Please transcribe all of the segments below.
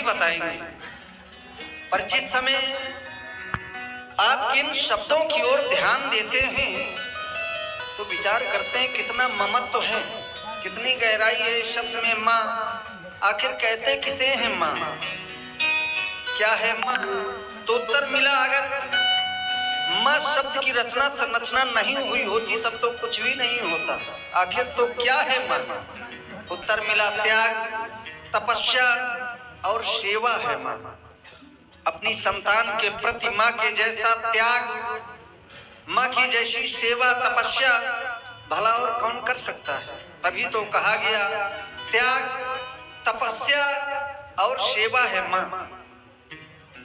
बताएंगे। पर जिस समय आप किन शब्दों की ओर ध्यान देते हैं तो विचार करते हैं कितना ममत्व है, कितनी गहराई है इस शब्द में माँ। आखिर कहते किसे हैं माँ, क्या है माँ? तो उत्तर मिला, अगर माँ शब्द की रचना संरचना नहीं हुई होती तब तो कुछ भी नहीं होता। आखिर तो क्या है माँ? उत्तर मिला, त्याग, तपस्या और सेवा है माँ। अपनी संतान के प्रति माँ के जैसा त्याग, माँ की जैसी सेवा तपस्या भला और कौन कर सकता है? तभी तो कहा गया त्याग, तपस्या और सेवा है माँ।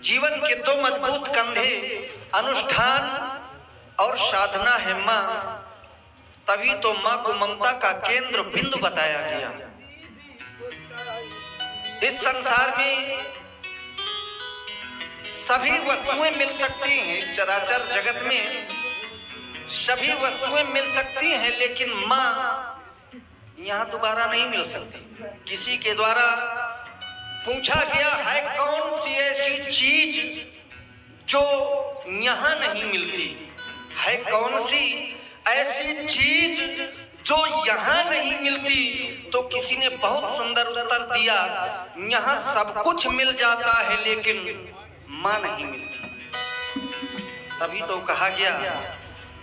जीवन के दो मजबूत कंधे अनुष्ठान और साधना है माँ। तभी तो माँ को ममता का केंद्र बिंदु बताया गया। इस संसार में सभी वस्तुएं मिल सकती हैं, इस चराचर जगत में सभी वस्तुएं मिल सकती हैं, लेकिन माँ यहाँ दोबारा नहीं मिल सकती। किसी के द्वारा पूछा गया है कौन सी ऐसी चीज जो यहाँ नहीं मिलती, है कौन सी ऐसी चीज जो यहाँ नहीं मिलती, तो किसी ने बहुत सुंदर उत्तर दिया, यहाँ सब कुछ मिल जाता है लेकिन माँ नहीं मिलती। तभी तो कहा गया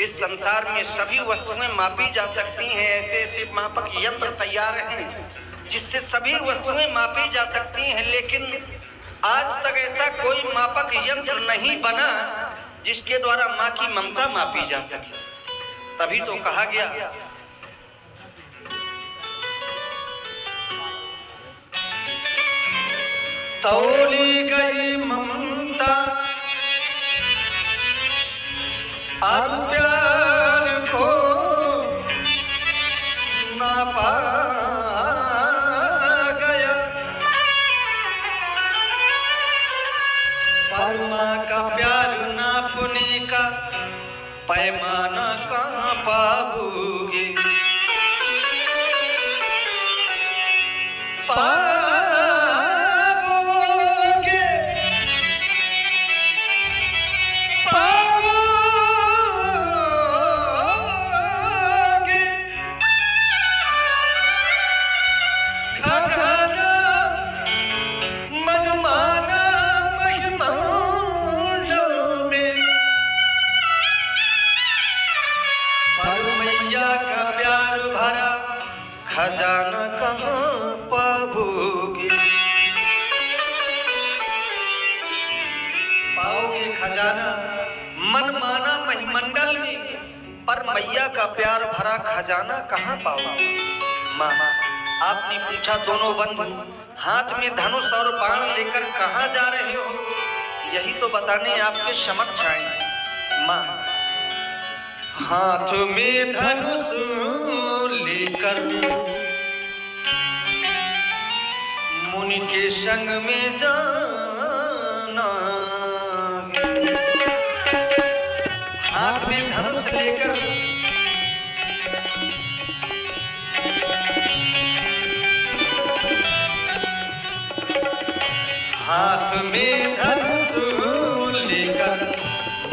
इस संसार में सभी वस्तुएं मापी जा सकती हैं, ऐसे ऐसे मापक यंत्र तैयार हैं जिससे सभी वस्तुएं मापी जा सकती हैं, लेकिन आज तक ऐसा कोई मापक यंत्र नहीं बना जिसके द्वारा माँ की ममता मापी जा सके। तभी तो कहा गया तौली गई ममता अब प्यार को नापा गया, पर माँ का प्यार नापने का पैमाना कहाँ पाओगे? खजाना कहाँ पाओगे? पाओगे खजाना मनमाना महिमंडल में, पर मैया का प्यार भरा खजाना कहाँ पाओगे? माँ, आपने पूछा दोनों बंधु हाथ में धनुष और बाण लेकर कहाँ जा रहे हो? यही तो बताने आपके समक्ष आए। माँ, हाथ में धनुष लेकर मुनि के संग में जाना, हाथ में धनुष लेकर हाथ में धनुष लेकर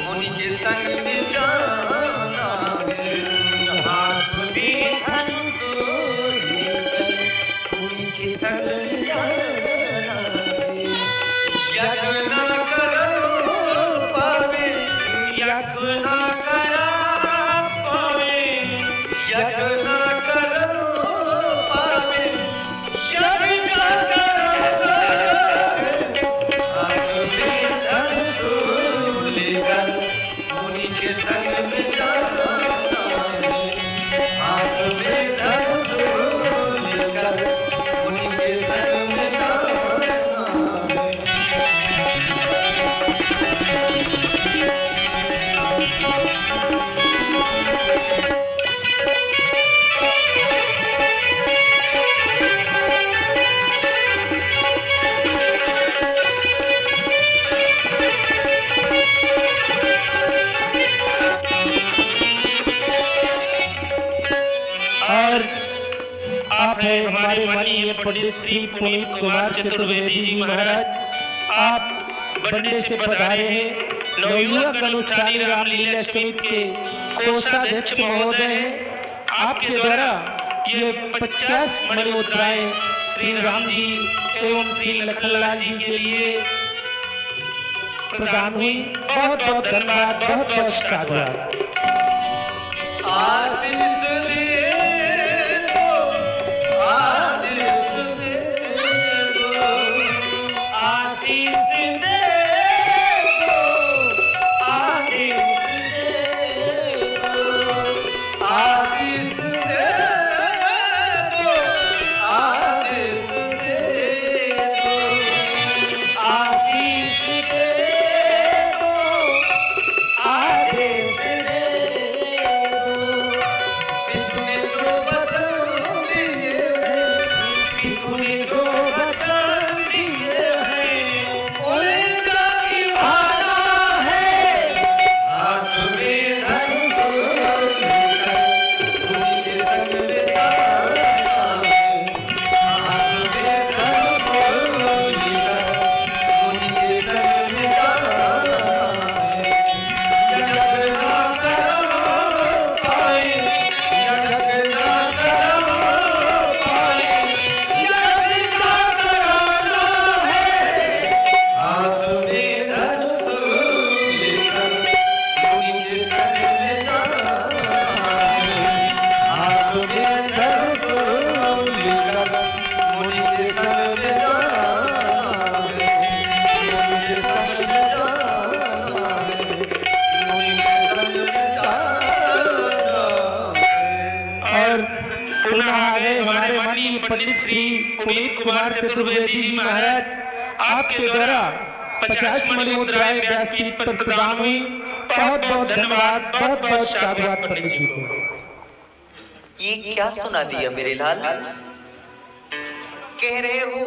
मुनि के संग में जाना, हाथ में धनुष लेकर मुनि के संग में जाना, यज्ञ ना करो पावे, यज्ञ ना करा पावे, यज्ञ ना करो पावे, यज्ञ ना करो, हाथ में धनुष लेकर मुनि के संग में जाना, हाथ में धनुष लेकर मुनि के संग माननीय पंडित श्री पुनीत कुमार चतुर्वेदी जी महाराज, आप बंडे से पधारे हैं। नवयुवक अनुष्ठानी रामलीला समिति के कोषाध्यक्ष महोदय हैं। आपके द्वारा ये 50 मणि मुद्राएं श्री राम जी एवं श्री लखनलाल जी के लिए प्रदान हुई। बहुत बहुत धन्यवाद, बहुत बहुत साधुवाद। आशीष दे दो, आशीष दे दो, आशीष दे दो, आशीष दे दो, आशीष दे दो, आशीष दे दो, आशीष दे दो, आदेश दे दो। तूने जो वचन दिए हैं, तूने जो वचन दिए हैं, उनका निभाना है। हाथ में धनुष लेकर उनके संग में जाना है। हाथ में धनुष लेकर उनके संग में जाना है। जग ना करम पाए, जग ना करम पाए, जग जागराना है। हाथ में धनुष लेकर उनके संग में जाना है। हाथ में धनुष लेकर उनके संग में जाना है। उनके संग में जाना है। उनके संग में जाना है। और पुनः आ गए हमारे माननीय पंडित श्री पुनीत कुमार चतुर्वेदी जी महाराज, आपके द्वारा 50 मणि मुद्राएं व्यासपीठ पर प्रदान हुई। बहुत बहुत धन्यवाद, बहुत बहुत साधुवाद पंडित जी को। ये क्या सुना दिया मेरे लाल? कह रहे हो